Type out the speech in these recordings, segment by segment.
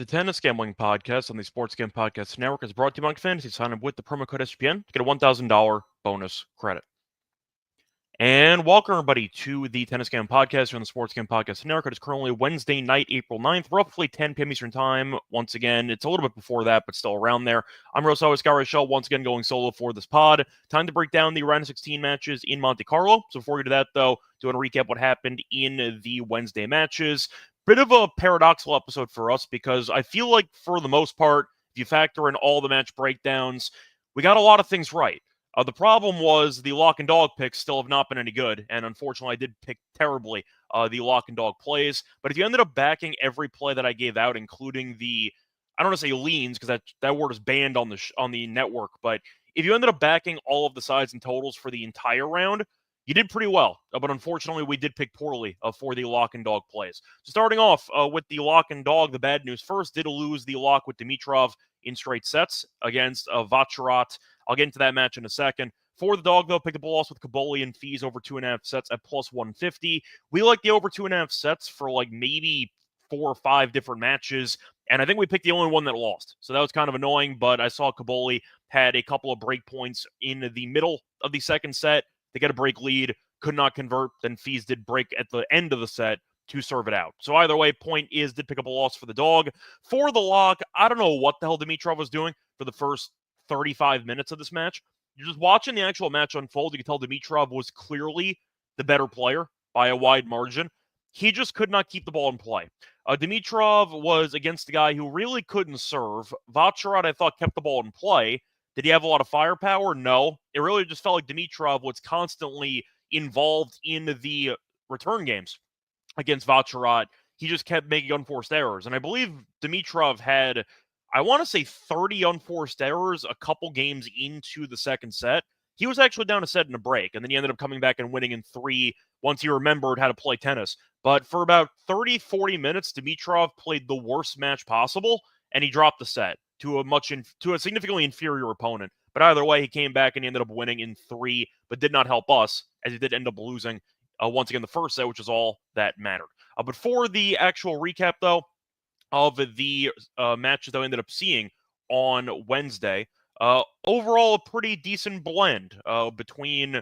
The Tennis Gambling Podcast on the Sports Game Podcast Network is brought to you by Fantasy. Sign up with the promo code SGPN to get a $1,000 bonus credit. And welcome, everybody, to the Tennis Game Podcast here on the Sports Game Podcast Network. It is currently Wednesday night, April 9th, roughly 10 p.m. Eastern Time. Once again, it's a little bit before that, but still around there. I'm your host, always, Scott Reichel, once again going solo for this pod. Time to break down the round of 16 matches in Monte-Carlo. So before we get to that, though, do want to recap what happened in the Wednesday matches. Bit of a paradoxical episode for us because I feel like, for the most part, if you factor in all the match breakdowns, we got a lot of things right. The problem was the lock and dog picks still have not been any good, and unfortunately I did pick terribly the lock and dog plays. But if you ended up backing every play that I gave out, including the, I don't want to say leans because that word is banned on the network, but if you ended up backing all of the sides and totals for the entire round, you did pretty well. But unfortunately we did pick poorly for the lock and dog plays. So starting off with the lock and dog, the bad news first, did lose the lock with Dimitrov in straight sets against Vacherat. I'll get into that match in a second. For the dog, though, picked up a loss with Caboli and fees over 2.5 sets at plus 150. We like the over 2.5 sets for like maybe 4 or 5 different matches, and I think we picked the only one that lost. So that was kind of annoying, but I saw Caboli had a couple of break points in the middle of the second set. They got a break lead, could not convert, then fees did break at the end of the set to serve it out. So either way, point is, did pick up a loss for the dog. For the lock, I don't know what the hell Dimitrov was doing for the first 35 minutes of this match. You're just watching the actual match unfold. You can tell Dimitrov was clearly the better player by a wide margin. He just could not keep the ball in play. Dimitrov was against a guy who really couldn't serve. Vacherat, I thought, kept the ball in play. Did he have a lot of firepower? No. It really just felt like Dimitrov was constantly involved in the return games against Vacherat. He just kept making unforced errors. And I believe Dimitrov had, I want to say, 30 unforced errors a couple games into the second set. He was actually down a set in a break, and then he ended up coming back and winning in 3 once he remembered how to play tennis. But for about 30, 40 minutes, Dimitrov played the worst match possible, and he dropped the set to a significantly inferior opponent. But either way, he came back and he ended up winning in 3, but did not help us, as he did end up losing once again the first set, which is all that mattered. But for the actual recap, though, of the matches that I ended up seeing on Wednesday, overall a pretty decent blend between,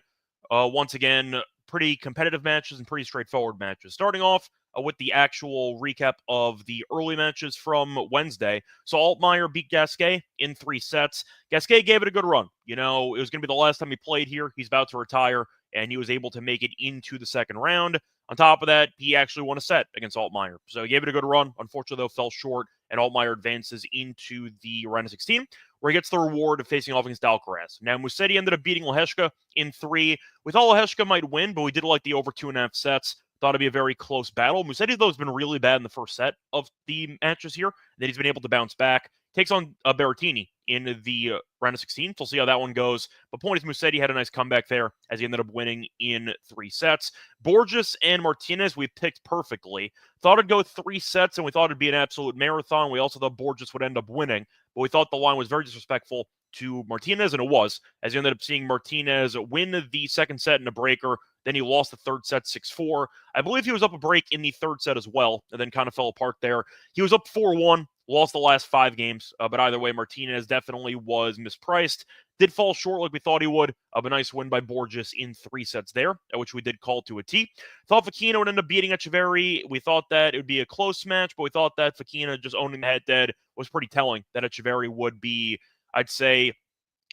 once again, pretty competitive matches and pretty straightforward matches. Starting off with the actual recap of the early matches from Wednesday. So Altmaier beat Gasquet in 3 sets. Gasquet gave it a good run. You know, it was going to be the last time he played here. He's about to retire, and he was able to make it into the second round. On top of that, he actually won a set against Altmaier. So he gave it a good run. Unfortunately, though, fell short, and Altmaier advances into the round of 16, where he gets the reward of facing off against Alcaraz. Now, Musetti ended up beating Lehecka in 3. We thought Lehecka might win, but we did like the over 2.5 sets. Thought it'd be a very close battle. Musetti, though, has been really bad in the first set of the matches here. Then he's been able to bounce back. Takes on Berrettini in the round of 16. So we'll see how that one goes. But point is, Musetti had a nice comeback there as he ended up winning in 3 sets. Borges and Martinez, we picked perfectly. Thought it'd go 3 sets, and we thought it'd be an absolute marathon. We also thought Borges would end up winning, but we thought the line was very disrespectful to Martinez, and it was, as you ended up seeing Martinez win the second set in a breaker. Then he lost the third set 6-4. I believe he was up a break in the third set as well, and then kind of fell apart there. He was up 4-1, lost the last 5 games, but either way, Martinez definitely was mispriced. Did fall short like we thought he would, of a nice win by Borges in 3 sets there, which we did call to a T. Thought Fokina would end up beating Etcheverry. We thought that it would be a close match, but we thought that Fokina just owning the head-to-head was pretty telling that Etcheverry would be, I'd say,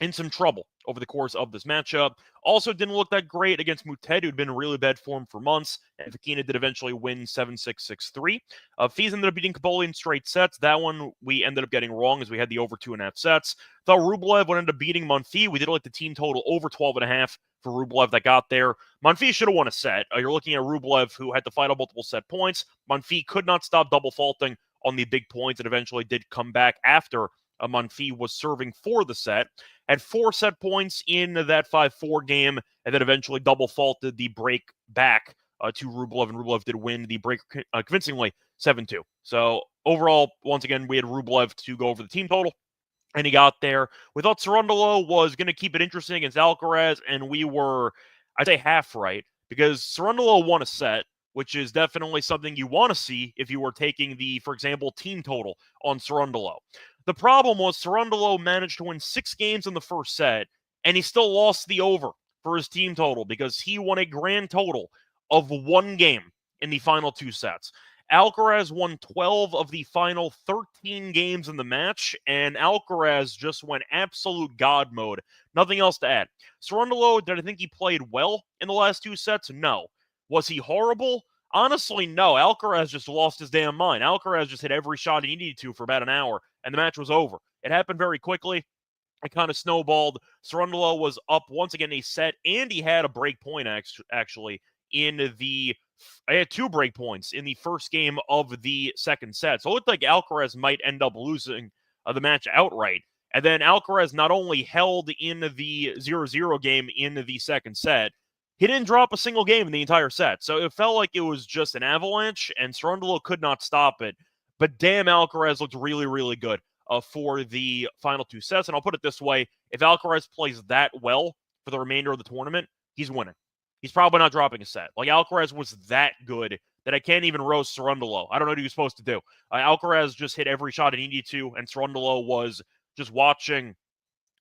in some trouble over the course of this matchup. Also didn't look that great against Muted, who'd been in really bad form for months, and Fokina did eventually win 7-6, 6-3. Fees ended up beating Caboli in straight sets. That one we ended up getting wrong as we had the over 2.5 sets. Thought Rublev would end up beating Monfils. We did like the team total over 12.5 for Rublev that got there. Monfils should have won a set. You're looking at Rublev, who had to fight on multiple set points. Monfils could not stop double faulting on the big points and eventually did come back after Monfils was serving for the set. Had 4 set points in that 5-4 game, and then eventually double faulted the break back to Rublev, and Rublev did win the break convincingly 7-2. So overall, once again, we had Rublev to go over the team total, and he got there. We thought Cerundolo was going to keep it interesting against Alcaraz, and we were, I'd say, half right, because Cerundolo won a set. which is definitely something you want to see if you were taking the, for example, team total on Cerundolo. The problem was Cerundolo managed to win 6 games in the first set, and he still lost the over for his team total because he won a grand total of 1 game in the final 2 sets. Alcaraz won 12 of the final 13 games in the match, and Alcaraz just went absolute God mode. Nothing else to add. Cerundolo, did I think he played well in the last 2 sets? No. Was he horrible? Honestly, no. Alcaraz just lost his damn mind. Alcaraz just hit every shot he needed to for about an hour, and the match was over. It happened very quickly. It kind of snowballed. Cerundolo was up once again a set, and he had a break point actually in the. I had 2 break points in the first game of the second set. So it looked like Alcaraz might end up losing the match outright. And then Alcaraz not only held in the 0-0 game in the second set, he didn't drop a single game in the entire set. So it felt like it was just an avalanche, and Cerundolo could not stop it. But damn, Alcaraz looked really, really good for the final 2 sets. And I'll put it this way, if Alcaraz plays that well for the remainder of the tournament, he's winning. He's probably not dropping a set. Like, Alcaraz was that good that I can't even roast Cerundolo. I don't know what he was supposed to do. Alcaraz just hit every shot he needed to, and Cerundolo was just watching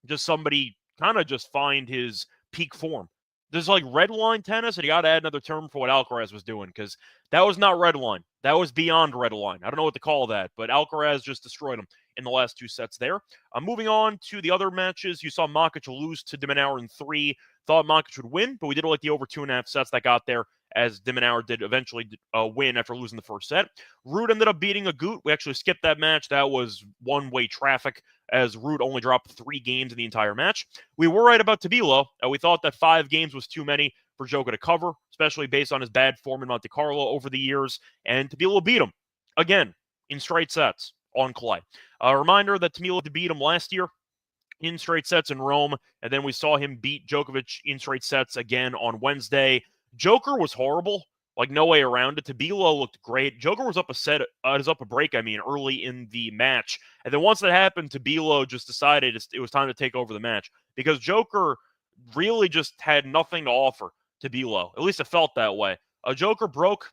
just somebody kind of just find his peak form. There's like red line tennis, and you got to add another term for what Alcaraz was doing, because that was not red line. That was beyond red line. I don't know what to call that, but Alcaraz just destroyed him in the last 2 sets there. Moving on to the other matches, you saw Makic lose to de Minaur in 3. Thought Makic would win, but we did like the over 2.5 sets that got there, as de Minaur did eventually win after losing the first set. Ruud ended up beating Agut. We actually skipped that match. That was one-way traffic, as Ruud only dropped 3 games in the entire match. We were right about Tabilo. We thought that 5 games was too many for Joker to cover, especially based on his bad form in Monte-Carlo over the years, and Tabilo beat him, again, in straight sets on clay. A reminder that Tabilo beat him last year in straight sets in Rome, and then we saw him beat Djokovic in straight sets again on Wednesday. Joker was horrible, like no way around it. Tabilo looked great. Joker was up a break, early in the match. And then once that happened, Tabilo just decided it was time to take over the match, because Joker really just had nothing to offer Tabilo. At least it felt that way. Joker broke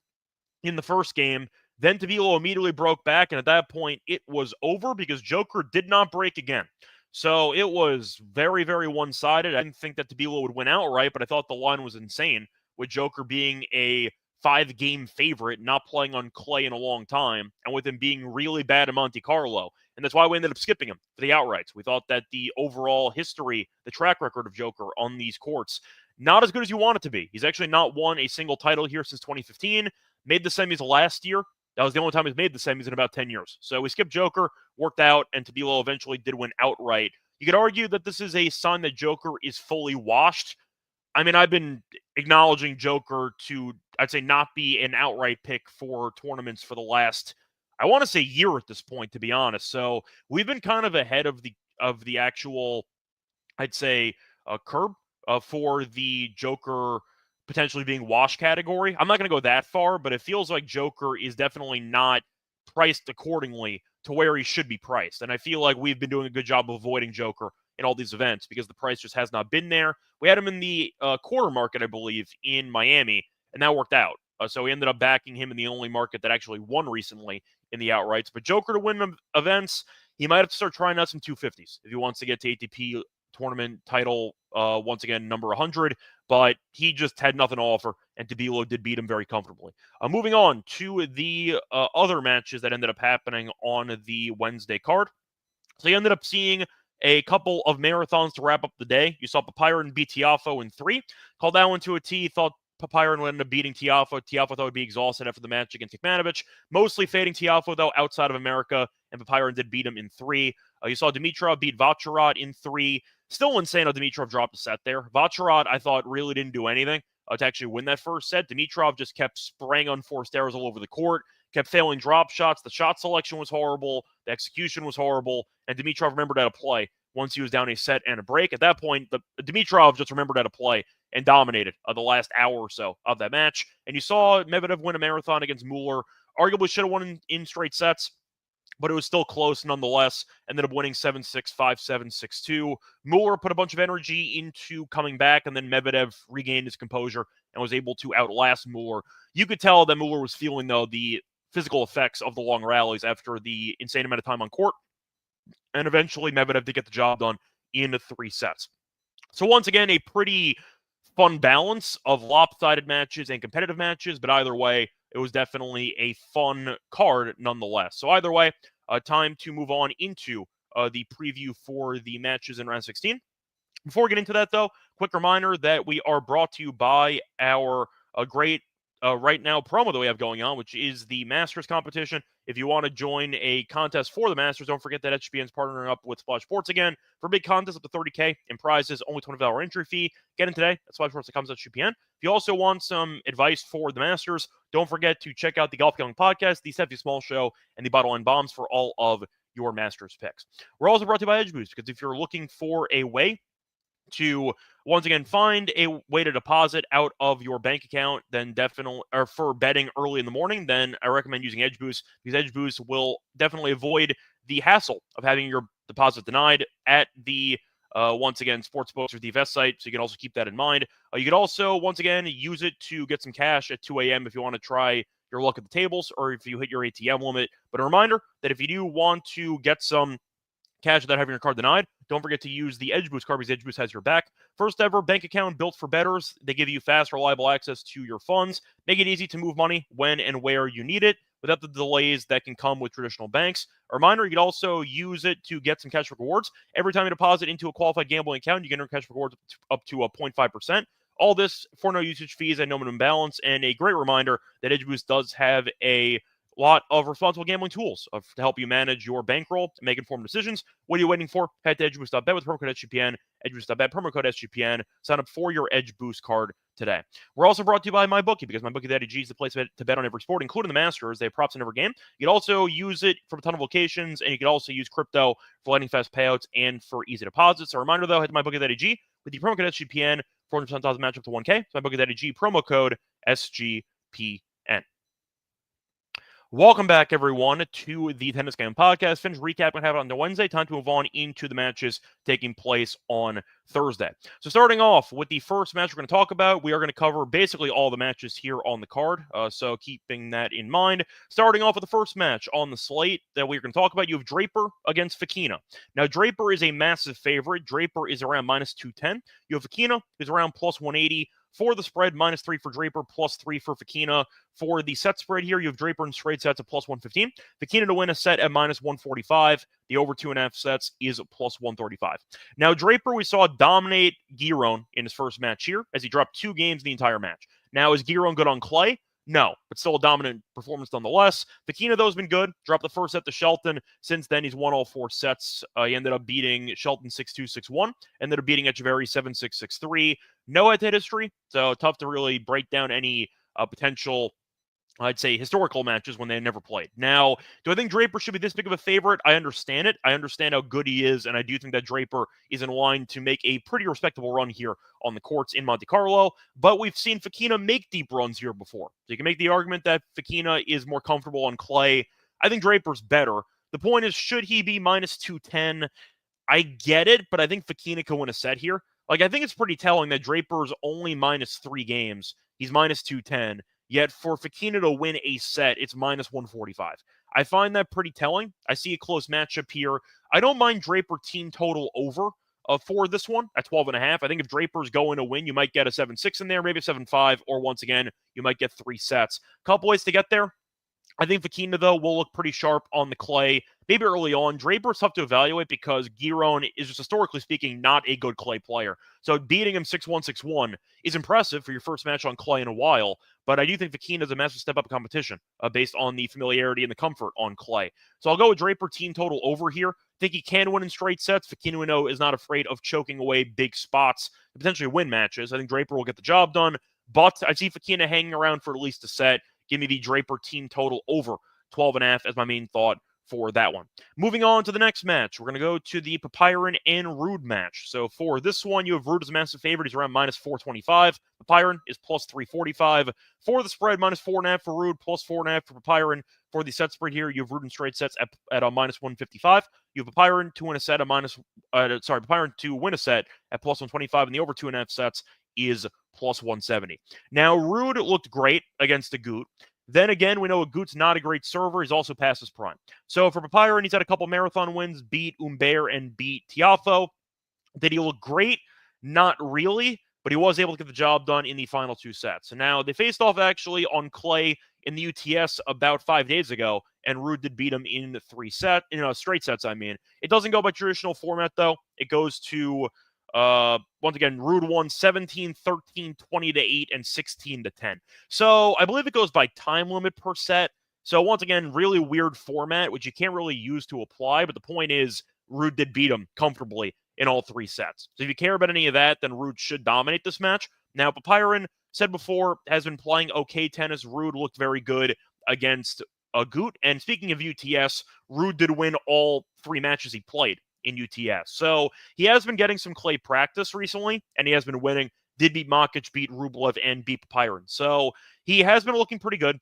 in the first game, then Tabilo immediately broke back, and at that point, it was over because Joker did not break again. So it was very, very one-sided. I didn't think that Tabilo would win outright, but I thought the line was insane, with Joker being a 5-game favorite, not playing on clay in a long time, and with him being really bad at Monte-Carlo. And that's why we ended up skipping him for the outrights. We thought that the overall history, the track record of Joker on these courts, not as good as you want it to be. He's actually not won a single title here since 2015. Made the semis last year. That was the only time he's made the semis in about 10 years. So we skipped Joker, worked out, and Tabilo eventually did win outright. You could argue that this is a sign that Joker is fully washed. I mean, I've been acknowledging Joker to, I'd say, not be an outright pick for tournaments for the last, I want to say, year at this point, to be honest. So we've been kind of ahead of the actual, I'd say, curb for the Joker potentially being wash category. I'm not going to go that far, but it feels like Joker is definitely not priced accordingly to where he should be priced. And I feel like we've been doing a good job of avoiding Joker in all these events because the price just has not been there. We had him in the quarter market, I believe, in Miami, and that worked out. So we ended up backing him in the only market that actually won recently in the outrights. But Joker to win events, he might have to start trying out some 250s if he wants to get to ATP tournament title once again, number 100, but he just had nothing to offer, and Tabilo did beat him very comfortably. Moving on to the other matches that ended up happening on the Wednesday card. So you ended up seeing a couple of marathons to wrap up the day. You saw Papiron beat Tiafoe in 3. Called that one to a T. Thought Papiron would end up beating Tiafoe. Tiafoe thought would be exhausted after the match against Kekmanovic. Mostly fading Tiafoe, though, outside of America, and Papiron did beat him in 3. You saw Dimitrov beat Vacherot in 3. Still insane how Dimitrov dropped a set there. Vacherot, I thought, really didn't do anything to actually win that first set. Dimitrov just kept spraying unforced errors all over the court, kept failing drop shots. The shot selection was horrible. The execution was horrible. And Dimitrov remembered how to play once he was down a set and a break. At that point, Dimitrov just remembered how to play and dominated the last hour or so of that match. And you saw Medvedev win a marathon against Mueller. Arguably should have won in straight sets, but it was still close nonetheless. Ended up winning 7-6, 5-7, 6-2. Mueller put a bunch of energy into coming back, and then Medvedev regained his composure and was able to outlast Mueller. You could tell that Mueller was feeling, though, the physical effects of the long rallies after the insane amount of time on court, and eventually Medvedev did get the job done in 3 sets. So once again, a pretty fun balance of lopsided matches and competitive matches, but either way, it was definitely a fun card nonetheless. So either way, time to move on into the preview for the matches in round 16. Before we get into that, though, quick reminder that we are brought to you by our great right now promo that we have going on, which is the Masters competition. If you want to join a contest for the Masters, don't forget that SGPN is partnering up with Splash Sports again for big contests up to $30K in prizes, only $20 entry fee. Get in today at SplashSports.com/SGPN. If you also want some advice for the Masters, don't forget to check out the Golf Gambling Podcast, the Steffi Small Show, and the Bottle Line Bombs for all of your Masters picks. We're also brought to you by EdgeBoost, because if you're looking for a way to once again find a way to deposit out of your bank account, then definitely, or for betting early in the morning, then I recommend using EdgeBoost, because EdgeBoost will definitely avoid the hassle of having your deposit denied at the once again sportsbooks or DFS site. So you can also keep that in mind. You could also once again use it to get some cash at 2 a.m. if you want to try your luck at the tables, or if you hit your ATM limit. But a reminder that if you do want to get some cash without having your card denied, don't forget to use the EdgeBoost card, because EdgeBoost has your back. First ever bank account built for bettors. They give you fast, reliable access to your funds, make it easy to move money when and where you need it without the delays that can come with traditional banks. A reminder, you can also use it to get some cash rewards. Every time you deposit into a qualified gambling account, you can earn cash rewards up to 0.5%. All this for no usage fees and no minimum balance. And a great reminder that EdgeBoost does have a lot of responsible gambling tools to help you manage your bankroll and make informed decisions. What are you waiting for? Head to edgeboost.bet with promo code SGPN, edgeboost.bet, promo code SGPN. Sign up for your EdgeBoost card today. We're also brought to you by MyBookie, because MyBookie.ag is the place to bet on every sport, including the Masters. They have props in every game. You can also use it from a ton of locations, and you can also use crypto for lightning fast payouts and for easy deposits. A reminder, though, head to MyBookie.ag with the promo code SGPN, 400% odds match up to 1K. So MyBookie.ag, promo code SGPN. Welcome back, everyone, to the Tennis Game Podcast. Finish recap what happened on Wednesday. Time to move on into the matches taking place on Thursday. So starting off with the first match we're going to talk about, we are going to cover basically all the matches here on the card. So keeping that in mind, starting off with the first match on the slate that we're going to talk about, you have Draper against Fokina. Now, Draper is a massive favorite. Draper is around minus 210. You have Fokina, who's around plus 180. For the spread, -3 for Draper, +3 for Fokina. For the set spread here, you have Draper in straight sets at +115. Fokina to win a set at -145. The over 2.5 sets is +135. Now, Draper, we saw dominate Giron in his first match here, as he dropped 2 games in the entire match. Now, is Giron good on clay? No, but still a dominant performance nonetheless. Fokina, though, has been good. Dropped the first set to Shelton. Since then, he's won all 4 sets. He ended up beating Shelton 6-2, 6-1. Ended up beating Echeverry 7-6, 6-3. No head-to-head history, so tough to really break down any potential, I'd say, historical matches when they never played. Now, do I think Draper should be this big of a favorite? I understand it. I understand how good he is, and I do think that Draper is in line to make a pretty respectable run here on the courts in Monte-Carlo, but we've seen Fokina make deep runs here before. So you can make the argument that Fokina is more comfortable on clay. I think Draper's better. The point is, should he be minus 210? I get it, but I think Fokina can win a set here. Like, I think it's pretty telling that Draper's only minus 3 games. He's minus 210. Yet for Fokina to win a set, it's minus 145. I find that pretty telling. I see a close matchup here. I don't mind Draper team total over for this one at 12.5. I think if Draper's going to win, you might get a 7-6 in there, maybe a 7-5, or once again, you might get 3 sets. Couple ways to get there. I think Fokina, though, will look pretty sharp on the clay, maybe early on. Draper's tough to evaluate because Giron is, just historically speaking, not a good clay player. So beating him 6-1, 6-1 is impressive for your first match on clay in a while, but I do think Fokina is a massive step up in competition based on the familiarity and the comfort on clay. So I'll go with Draper team total over here. Think he can win in straight sets. Fokina, we know, is not afraid of choking away big spots to potentially win matches. I think Draper will get the job done, but I see Fokina hanging around for at least a set. Give me the Draper team total over 12.5 as my main thought for that one. Moving on to the next match, we're going to go to the Papiron and Ruud match. So for this one, you have Ruud as a massive favorite. He's around minus 425. Papiron is plus 345. For the spread, minus 4.5 for Ruud, plus 4.5 for Papiron. For the set spread here, you have Ruud in straight sets at a minus 155. You have Papiron to win a set at Papiron to win a set at plus 125, and the over 2.5 sets is plus 170. Now, Ruud looked great against Agut. Then again, we know Agut's not a great server. He's also past his prime. So for Papyron, he's had a couple marathon wins, beat Humbert and beat Tiafoe. Did he look great? Not really, but he was able to get the job done in the final 2 sets. And now they faced off actually on clay in the UTS about 5 days ago, and Ruud did beat him in straight sets. I mean, it doesn't go by traditional format though. It goes to once again, Ruud won 17, 13, 20-8, and 16-10. So I believe it goes by time limit per set. So once again, really weird format, which you can't really use to apply. But the point is, Ruud did beat him comfortably in all 3 sets. So if you care about any of that, then Ruud should dominate this match. Now, Papyron, said before, has been playing okay tennis. Ruud looked very good against Agut. And speaking of UTS, Ruud did win all 3 matches he played in UTS. So he has been getting some clay practice recently, and he has been winning. Did beat Makic, beat Rublev, and beat Papyron. So he has been looking pretty good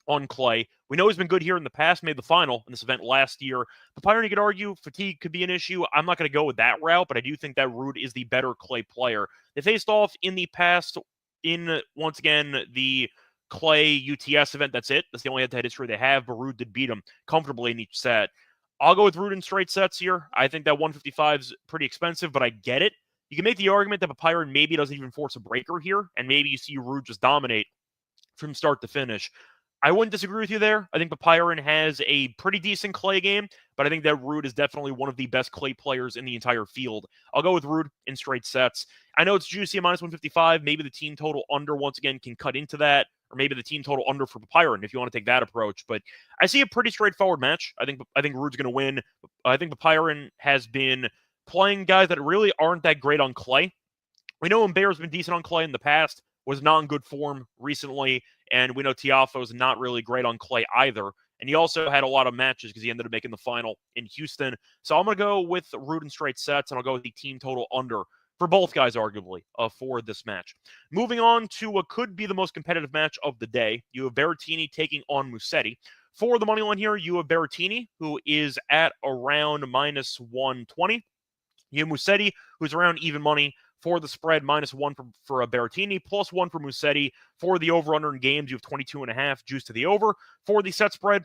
on clay. We know he's been good here in the past, made the final in this event last year. Papyron, you could argue fatigue could be an issue. I'm not going to go with that route, but I do think that Ruud is the better clay player. They faced off in the past in, once again, the clay UTS event. That's it. That's the only head-to-head history they have, but Ruud did beat him comfortably in each set. I'll go with Ruud in straight sets here. I think that 155 is pretty expensive, but I get it. You can make the argument that Papyron maybe doesn't even force a breaker here, and maybe you see Ruud just dominate from start to finish. I wouldn't disagree with you there. I think Papyron has a pretty decent clay game, but I think that Ruud is definitely one of the best clay players in the entire field. I'll go with Ruud in straight sets. I know it's juicy at minus 155. Maybe the team total under, once again, can cut into that, or maybe the team total under for Papyron if you want to take that approach. But I see a pretty straightforward match. I think Ruud's going to win. I think Papyron has been playing guys that really aren't that great on clay. We know Humbert's been decent on clay in the past, was not in good form recently, and we know Tiafoe's not really great on clay either. And he also had a lot of matches because he ended up making the final in Houston. So I'm going to go with Ruud in straight sets, and I'll go with the team total under for both guys, arguably, for this match. Moving on to what could be the most competitive match of the day. You have Berrettini taking on Musetti. For the money line here, you have Berrettini, who is at around minus 120. You have Musetti, who's around even money. For the spread, -1 for Berrettini, +1 for Musetti. For the over-under in games, you have 22.5, juice to the over. For the set spread,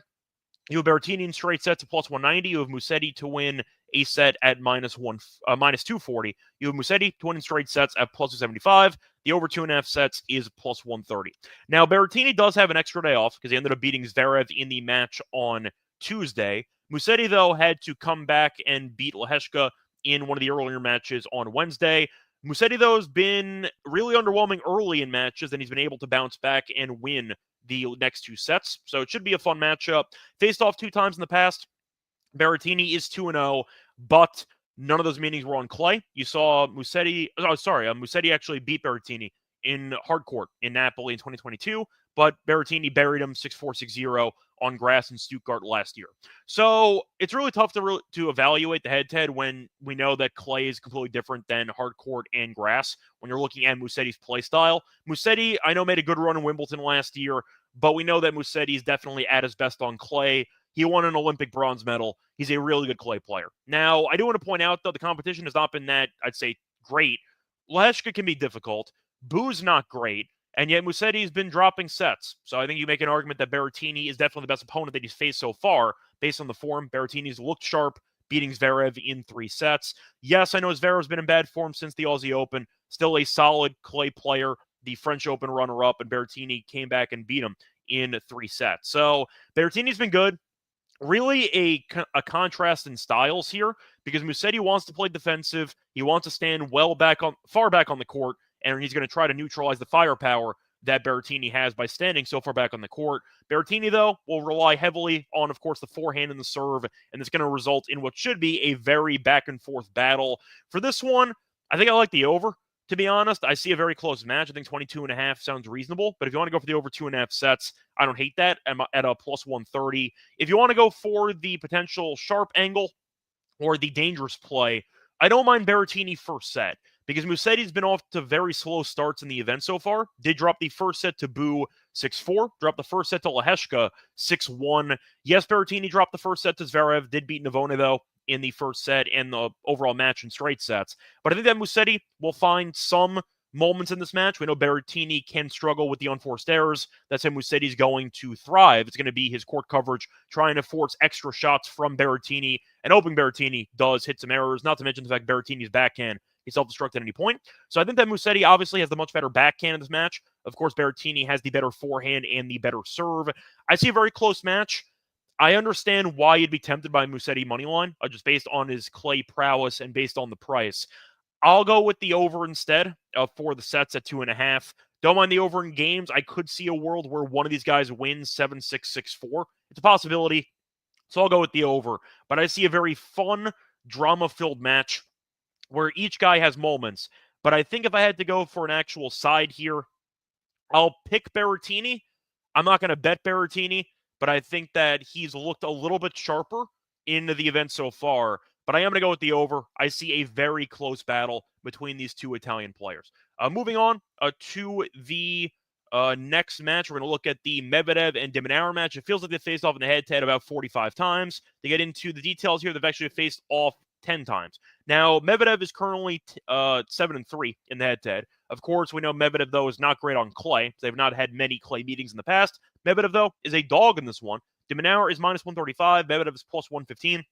you have Berrettini in straight sets at +190. You have Musetti to win a set at -240. You have Musetti to win in straight sets at +275. The over 2.5 sets is +130. Now, Berrettini does have an extra day off because he ended up beating Zverev in the match on Tuesday. Musetti, though, had to come back and beat Leheshka in one of the earlier matches on Wednesday. Musetti, though, has been really underwhelming early in matches, and he's been able to bounce back and win the next 2 sets. So it should be a fun matchup. Faced off 2 times in the past. Berrettini is 2-0, but none of those meetings were on clay. You saw Musetti actually beat Berrettini in hard court in Napoli in 2022, but Berrettini buried him 6-4, 6-0 on grass in Stuttgart last year. So it's really tough to evaluate the head-to-head when we know that clay is completely different than hard court and grass when you're looking at Musetti's play style. Musetti, I know, made a good run in Wimbledon last year, but we know that Musetti is definitely at his best on clay. He won an Olympic bronze medal. He's a really good clay player. Now, I do want to point out, though, the competition has not been that, I'd say, great. Leheshka can be difficult. Boo's not great. And yet Musetti's been dropping sets. So I think you make an argument that Berrettini is definitely the best opponent that he's faced so far based on the form. Berrettini's looked sharp, beating Zverev in 3 sets. Yes, I know Zverev's been in bad form since the Aussie Open. Still a solid clay player, the French Open runner-up, and Berrettini came back and beat him in 3 sets. So Berrettini's been good. Really a contrast in styles here because Musetti wants to play defensive. He wants to stand far back on the court, and he's going to try to neutralize the firepower that Berrettini has by standing so far back on the court. Berrettini, though, will rely heavily on, of course, the forehand and the serve, and it's going to result in what should be a very back-and-forth battle. For this one, I think I like the over, to be honest. I see a very close match. I think 22.5 sounds reasonable, but if you want to go for the over 2.5 sets, I don't hate that at a +130. If you want to go for the potential sharp angle or the dangerous play, I don't mind Berrettini first set, because Musetti's been off to very slow starts in the event so far. Did drop the first set to Boo 6-4, dropped the first set to Leheshka 6-1. Yes, Berrettini dropped the first set to Zverev, did beat Navone, though, in the first set and the overall match in straight sets. But I think that Musetti will find some moments in this match. We know Berrettini can struggle with the unforced errors. That's him who said he's going to thrive. It's going to be his court coverage, trying to force extra shots from Berrettini, and hoping Berrettini does hit some errors, not to mention the fact Berrettini's backhand is self-destruct at any point. So I think that Musetti obviously has the much better backhand in this match. Of course, Berrettini has the better forehand and the better serve. I see a very close match. I understand why you'd be tempted by Musetti moneyline, just based on his clay prowess and based on the price. I'll go with the over instead for the sets at 2.5. Don't mind the over in games. I could see a world where one of these guys wins 7-6, 6-4. It's a possibility, so I'll go with the over. But I see a very fun, drama-filled match where each guy has moments. But I think if I had to go for an actual side here, I'll pick Berrettini. I'm not going to bet Berrettini, but I think that he's looked a little bit sharper in the event so far. But I am going to go with the over. I see a very close battle between these two Italian players. Moving on to the next match, we're going to look at the Medvedev and de Minaur match. It feels like they faced off in the head-to-head about 45 times. To get into the details here, they've actually faced off 10 times. Now, Medvedev is currently 7-3 in the head-to-head. Of course, we know Medvedev, though, is not great on clay. They've not had many clay meetings in the past. Medvedev, though, is a dog in this one. De Minaur is minus 135. Medvedev is plus 115.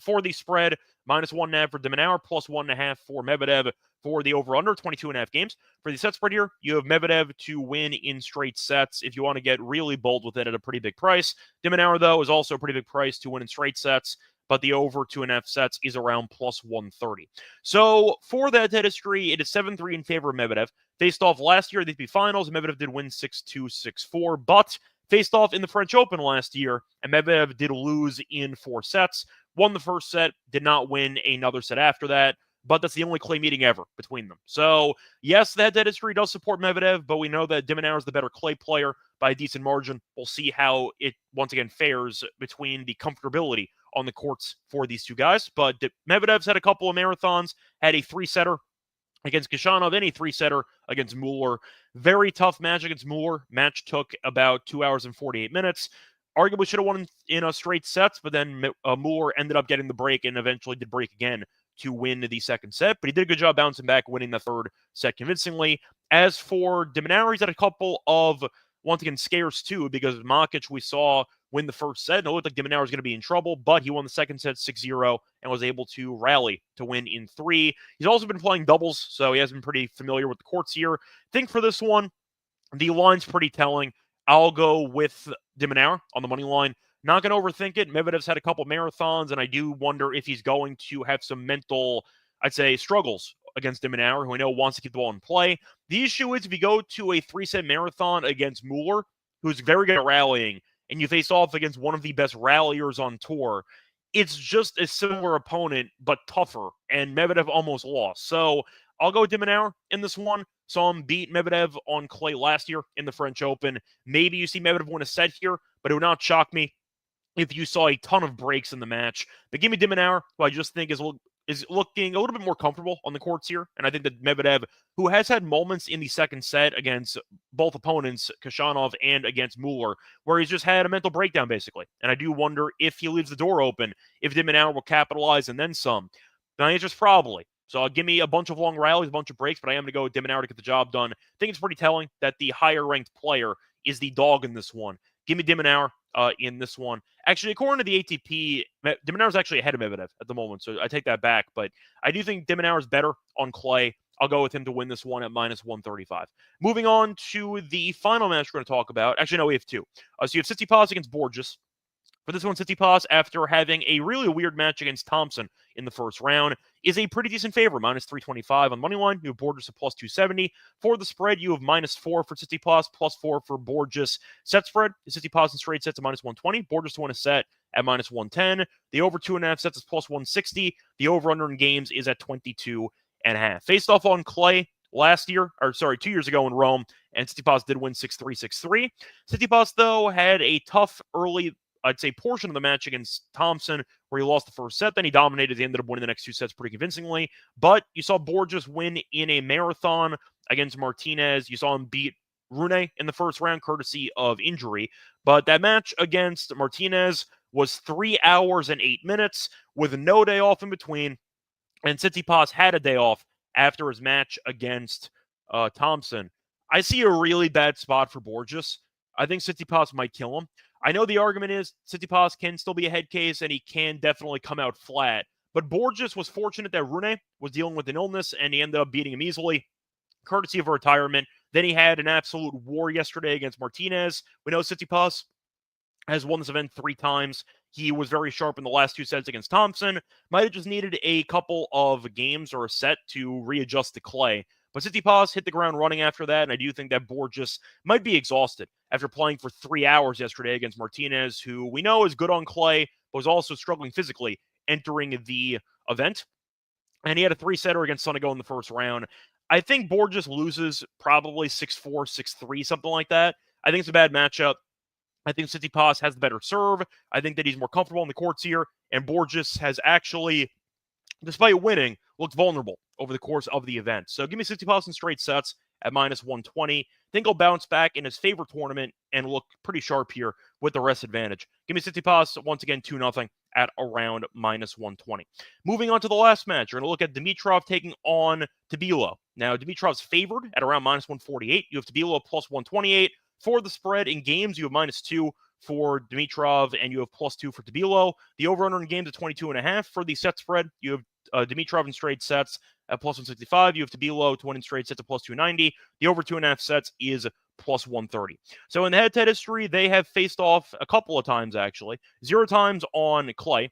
For the spread, minus 1.5 for de Minaur, plus 1.5 for Medvedev for the over-under, 22.5 games. For the set spread here, you have Medvedev to win in straight sets if you want to get really bold with it at a pretty big price. De Minaur, though, is also a pretty big price to win in straight sets, but the over 2.5 sets is around plus 130. So for that head history, it is 7-3 in favor of Medvedev. Faced off last year at the ATP Finals, Medvedev did win 6-2, 6-4, but faced off in the French Open last year, and Medvedev did lose in 4 sets. Won the first set, did not win another set after that, but that's the only clay meeting ever between them. So, yes, the head-to-head history does support Medvedev, but we know that de Minaur is the better clay player by a decent margin. We'll see how it, once again, fares between the comfortability on the courts for these two guys. But Medvedev's had a couple of marathons, had a 3-setter against Khachanov, and a 3-setter against Mueller. Very tough match against Mueller. Match took about 2 hours and 48 minutes. Arguably should have won in a straight sets, but then Mueller ended up getting the break and eventually did break again to win the second set. But he did a good job bouncing back, winning the third set convincingly. As for de Minaur, he's had a couple of, once again, scares too, because Makic we saw win the first set. And it looked like de Minaur was going to be in trouble, but he won the second set 6-0 and was able to rally to win in 3. He's also been playing doubles, so he has been pretty familiar with the courts here. I think for this one, the line's pretty telling. I'll go with de Minaur on the money line. Not going to overthink it. Medvedev's had a couple marathons, and I do wonder if he's going to have some mental, I'd say, struggles against de Minaur, who I know wants to keep the ball in play. The issue is if you go to a 3-set marathon against Mueller, who's very good at rallying, and you face off against one of the best ralliers on tour, it's just a similar opponent, but tougher, and Medvedev almost lost. So I'll go de Minaur in this one. Saw him beat Medvedev on clay last year in the French Open. Maybe you see Medvedev win a set here, but it would not shock me if you saw a ton of breaks in the match. But give me de Minaur, who I just think is looking a little bit more comfortable on the courts here. And I think that Medvedev, who has had moments in the second set against both opponents, Khachanov and against Mueller, where he's just had a mental breakdown, basically. And I do wonder if he leaves the door open, if de Minaur will capitalize and then some. My answer is probably. So give me a bunch of long rallies, a bunch of breaks, but I am going to go with de Minaur to get the job done. I think it's pretty telling that the higher-ranked player is the dog in this one. Give me de Minaur in this one. Actually, according to the ATP, de Minaur is actually ahead of Medvedev at the moment, so I take that back. But I do think de Minaur is better on clay. I'll go with him to win this one at minus 135. Moving on to the final match we're going to talk about. Actually, no, we have two. So you have Tsitsipas against Borges. For this one, Tsitsipas, after having a really weird match against Thompson in the first round, is a pretty decent favorite, minus 325 on money line. You have Borges at plus 270. For the spread, you have minus 4 for Tsitsipas, plus 4 for Borges. Set spread, Tsitsipas in straight sets at minus 120. Borges to win a set at minus 110. The over 2.5 sets is plus 160. The over-under in games is at 22.5. Faced off on clay last year, 2 years ago in Rome, and Tsitsipas did win 6-3, 6-3. Tsitsipas, though, had a tough early, I'd say, portion of the match against Thompson, where he lost the first set. Then he dominated. He ended up winning the next 2 sets pretty convincingly. But you saw Borges win in a marathon against Martinez. You saw him beat Rune in the first round, courtesy of injury. But that match against Martinez was 3 hours and 8 minutes with no day off in between. And Tsitsipas had a day off after his match against Thompson. I see a really bad spot for Borges. I think Tsitsipas might kill him. I know the argument is Tsitsipas can still be a head case and he can definitely come out flat. But Borges was fortunate that Rune was dealing with an illness and he ended up beating him easily, courtesy of a retirement. Then he had an absolute war yesterday against Martinez. We know Tsitsipas has won this event 3 times. He was very sharp in the last 2 sets against Thompson. Might have just needed a couple of games or a set to readjust to clay. But Tsitsipas hit the ground running after that, and I do think that Borges might be exhausted after playing for 3 hours yesterday against Martinez, who we know is good on clay, but was also struggling physically entering the event. And he had a 3-setter against Sonego in the first round. I think Borges loses probably 6-4, 6-3, something like that. I think it's a bad matchup. I think Tsitsipas has the better serve. I think that he's more comfortable in the courts here. And Borges has actually, despite winning, looked vulnerable over the course of the event. So give me Tsitsipas in straight sets at minus 120. I think he'll bounce back in his favorite tournament and look pretty sharp here with the rest advantage. Give me Tsitsipas, once again, 2-0 at around minus 120. Moving on to the last match, we're going to look at Dimitrov taking on Tabilo. Now, Dimitrov's favored at around minus 148. You have Tabilo plus 128. For the spread in games, you have -2 for Dimitrov, and you have +2 for Tabilo. The over-under in games at 22.5. For the set spread, you have Dimitrov in straight sets at +165. You have Tabilo to win in straight sets at +290. The over 2.5 sets is +130. So in the head-to-head history, they have faced off a couple of times, actually. 0 times on clay.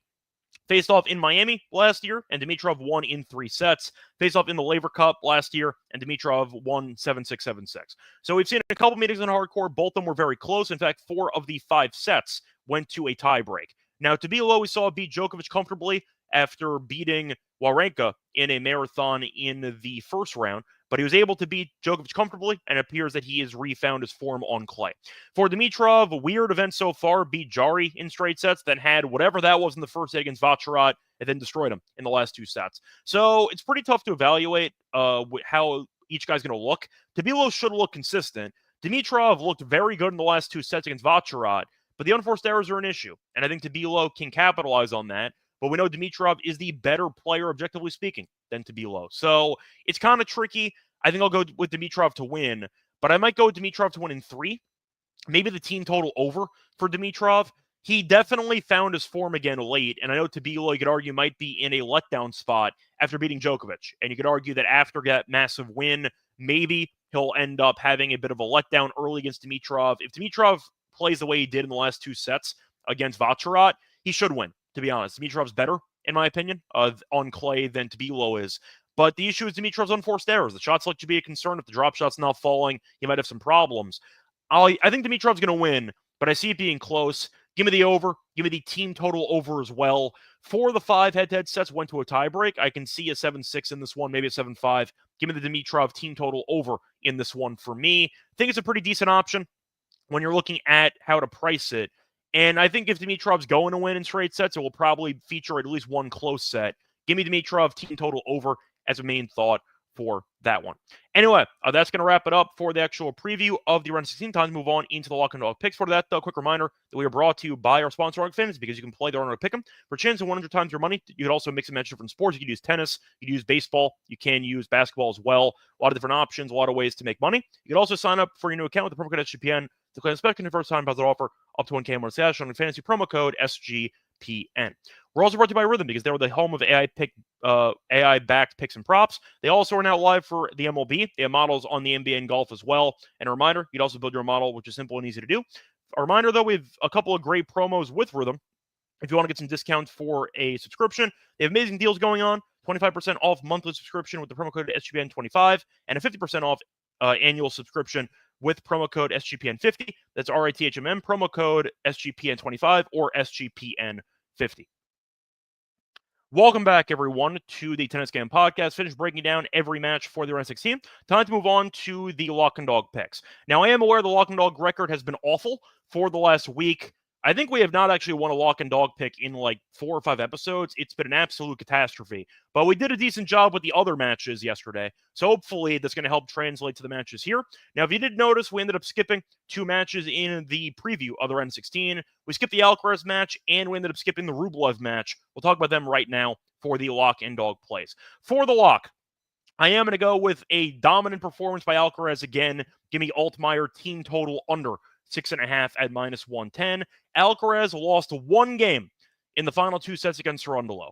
Faced off in Miami last year, and Dimitrov won in 3 sets. Faced off in the Laver Cup last year, and Dimitrov won 7-6, 7-6. So we've seen a couple meetings in hardcore. Both of them were very close. In fact, 4 of the 5 sets went to a tiebreak. Now, Tabilo, we saw beat Djokovic comfortably after beating Wawrinka in a marathon in the first round, but he was able to beat Djokovic comfortably, and it appears that he has refound his form on clay. For Dimitrov, a weird event so far, beat Jari in straight sets, then had whatever that was in the first set against Vacherat, and then destroyed him in the last 2 sets. So it's pretty tough to evaluate how each guy's going to look. Tabilo should look consistent. Dimitrov looked very good in the last 2 sets against Vacherat, but the unforced errors are an issue, and I think Tabilo can capitalize on that. But we know Dimitrov is the better player, objectively speaking, than Tabilo. So it's kind of tricky. I think I'll go with Dimitrov to win, but I might go with Dimitrov to win in 3. Maybe the team total over for Dimitrov. He definitely found his form again late, and I know Tabilo, you could argue, might be in a letdown spot after beating Djokovic. And you could argue that after that massive win, maybe he'll end up having a bit of a letdown early against Dimitrov. If Dimitrov plays the way he did in the last 2 sets against Vacherat, he should win. To be honest, Dimitrov's better, in my opinion, on clay than Tabilo is. But the issue is Dimitrov's unforced errors. The shot select should be a concern. If the drop shot's not falling, he might have some problems. I think Dimitrov's going to win, but I see it being close. Give me the over. Give me the team total over as well. 4 of the 5 head-to-head sets went to a tiebreak. I can see a 7-6 in this one, maybe a 7-5. Give me the Dimitrov team total over in this one for me. I think it's a pretty decent option when you're looking at how to price it. And I think if Dimitrov's going to win in straight sets, it will probably feature at least one close set. Give me Dimitrov team total over as a main thought for that one. Anyway, that's going to wrap it up for the actual preview of the round 16. Time to move on into the lock and dog picks. For that, though, quick reminder that we are brought to you by our sponsor, Arc Fantasy, because you can play the Arnold Pick'em for a chance of 100 times your money. You could also mix and match different sports. You could use tennis, you could use baseball, you can use basketball as well. A lot of different options, a lot of ways to make money. You could also sign up for your new account with the promo code SGPN to claim a special first time deposit offer up to 1K on cash on fantasy promo code SGPN. We're also brought to you by Rhythm because they're the home of AI-backed picks and props. They also are now live for the MLB. They have models on the NBA and golf as well. And a reminder, you'd also build your model, which is simple and easy to do. A reminder, though, we have a couple of great promos with Rhythm. If you want to get some discounts for a subscription, they have amazing deals going on. 25% off monthly subscription with the promo code SGPN25 and a 50% off annual subscription with promo code SGPN50. That's RITHMM, promo code SGPN25 or SGPN50. Welcome back, everyone, to the Tennis Game Podcast. Finished breaking down every match for the round 16. Time to move on to the lock and dog picks. Now, I am aware the lock and dog record has been awful for the last week. I think we have not actually won a lock and dog pick in like 4 or 5 episodes. It's been an absolute catastrophe. But we did a decent job with the other matches yesterday. So hopefully that's going to help translate to the matches here. Now, if you did notice, we ended up skipping 2 matches in the preview of the round 16. We skipped the Alcaraz match, and we ended up skipping the Rublev match. We'll talk about them right now for the lock and dog plays. For the lock, I am going to go with a dominant performance by Alcaraz again. Give me Altmaier team total under 6.5 at -110. Alcaraz lost one game in the final 2 sets against Cerundolo.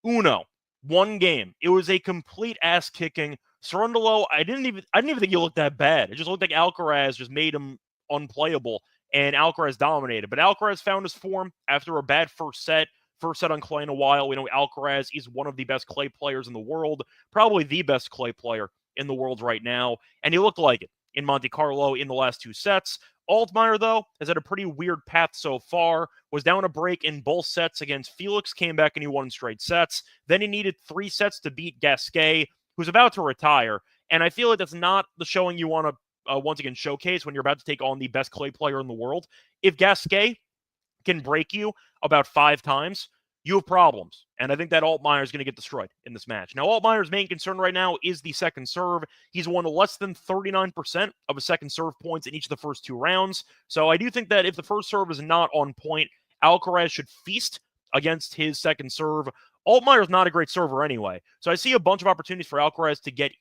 One game. It was a complete ass kicking. Cerundolo, I didn't even think he looked that bad. It just looked like Alcaraz just made him unplayable, and Alcaraz dominated. But Alcaraz found his form after a bad first set. First set on clay in a while. We know Alcaraz is one of the best clay players in the world, probably the best clay player in the world right now, and he looked like it in Monte-Carlo in the last 2 sets. Altmaier, though, has had a pretty weird path so far, was down a break in both sets against Felix, came back and he won straight sets. Then he needed 3 sets to beat Gasquet, who's about to retire, and I feel like that's not the showing you want to once again showcase when you're about to take on the best clay player in the world. If Gasquet can break you about 5 times, you have problems. And I think that Altmaier is going to get destroyed in this match. Now, Altmaier's main concern right now is the second serve. He's won less than 39% of his second serve points in each of the first 2 rounds. So I do think that if the first serve is not on point, Alcaraz should feast against his second serve. Altmaier's not a great server anyway. So I see a bunch of opportunities for Alcaraz to get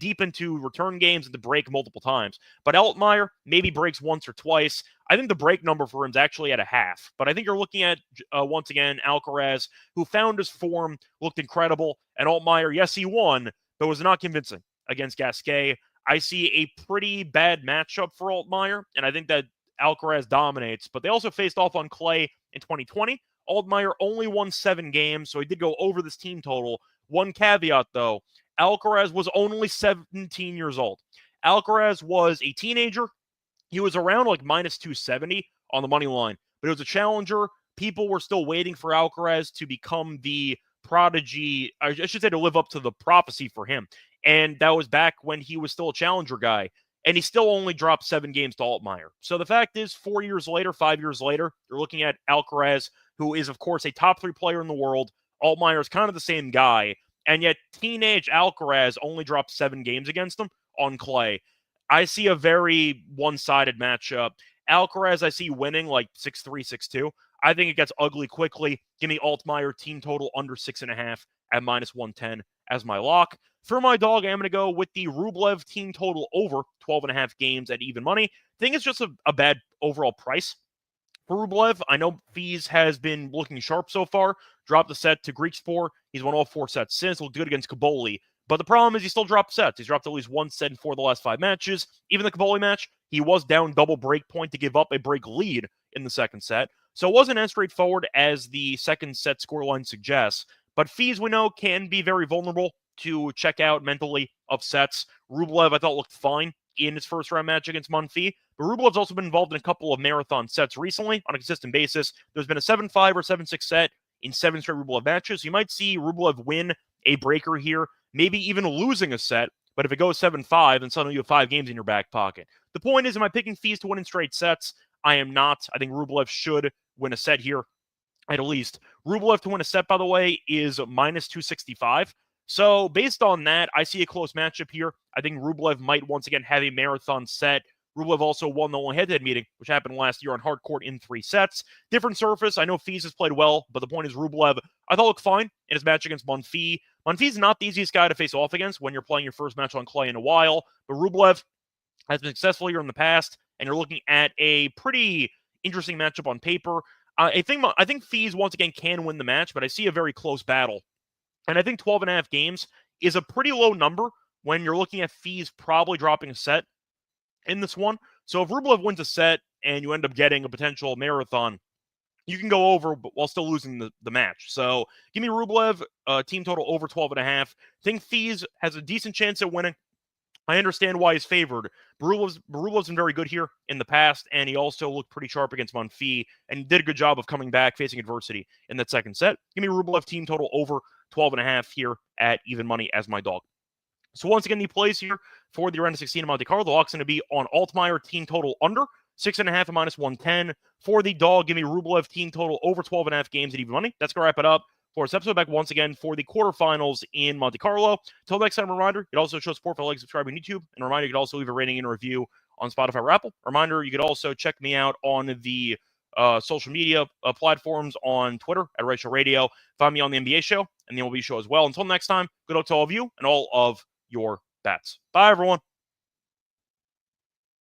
deep into return games and to break multiple times. But Altmaier maybe breaks once or twice. I think the break number for him is actually at a half. But I think you're looking at, once again, Alcaraz, who found his form, looked incredible. And Altmaier, yes, he won, but was not convincing against Gasquet. I see a pretty bad matchup for Altmaier, and I think that Alcaraz dominates. But they also faced off on clay in 2020. Altmaier only won 7 games, so he did go over this team total. One caveat, though. Alcaraz was only 17 years old. Alcaraz was a teenager. He was around like -270 on the money line, but it was a challenger. People were still waiting for Alcaraz to become the prodigy. I should say to live up to the prophecy for him. And that was back when he was still a challenger guy. And he still only dropped 7 games to Altmaier. So the fact is, 4 years later, 5 years later, you're looking at Alcaraz, who is, of course, a top 3 player in the world. Altmaier is kind of the same guy. And yet, teenage Alcaraz only dropped 7 games against him on clay. I see a very one-sided matchup. Alcaraz, I see winning like 6-3, 6-2. I think it gets ugly quickly. Give me Altmaier team total under 6.5 at -110 as my lock. For my dog, I'm going to go with the Rublev team total over 12.5 games at even money. I think it's just a bad overall price for Rublev. I know Fees has been looking sharp so far. Dropped the set to Griekspoor. He's won all 4 sets since. Looked good against Kaboli. But the problem is he still dropped sets. He's dropped at least 1 set in 4 of the last 5 matches. Even the Kaboli match, he was down double break point to give up a break lead in the second set. So it wasn't as straightforward as the second set scoreline suggests. But Fees, we know, can be very vulnerable to check out mentally of sets. Rublev, I thought, looked fine in his first round match against Monfils. But Rublev's also been involved in a couple of marathon sets recently on a consistent basis. There's been a 7-5 or 7-6 set in 7 straight Rublev matches. You might see Rublev win a breaker here, maybe even losing a set. But if it goes 7-5, then suddenly you have 5 games in your back pocket. The point is, am I picking Fees to win in straight sets? I am not. I think Rublev should win a set here, at least. Rublev to win a set, by the way, is -265. So based on that, I see a close matchup here. I think Rublev might once again have a marathon set. Rublev also won the only head-to-head meeting, which happened last year on hard court in 3 sets. Different surface. I know Fees has played well, but the point is Rublev, I thought, looked fine in his match against Monfils. Monfils is not the easiest guy to face off against when you're playing your first match on clay in a while, but Rublev has been successful here in the past, and you're looking at a pretty interesting matchup on paper. I think Fees once again can win the match, but I see a very close battle. And I think 12.5 games is a pretty low number when you're looking at Fees probably dropping a set in this one. So if Rublev wins a set and you end up getting a potential marathon, you can go over but while still losing the match. So give me Rublev, team total over 12.5. Think Fees has a decent chance at winning. I understand why he's favored. Rubelev's been very good here in the past, and he also looked pretty sharp against Monfils and did a good job of coming back, facing adversity in that second set. Give me Rublev team total over 12.5 here at even money as my dog. So once again, the plays here for the round of 16 in Monte-Carlo, the lock's going to be on Altmaier team total under 6.5 at -110. For the dog, give me Rublev team total over 12.5 games at even money. That's going to wrap it up for this episode. Back once again for the quarterfinals in Monte-Carlo. Till next time, a reminder, you can also show support for like, subscribe on YouTube. And a reminder, you can also leave a rating and a review on Spotify or Apple. Reminder, you could also check me out on the social media platforms on Twitter at Reichel Radio. Find me on the NBA show and the MLB show as well. Until next time, good luck to all of you and all of your bets. Bye, everyone.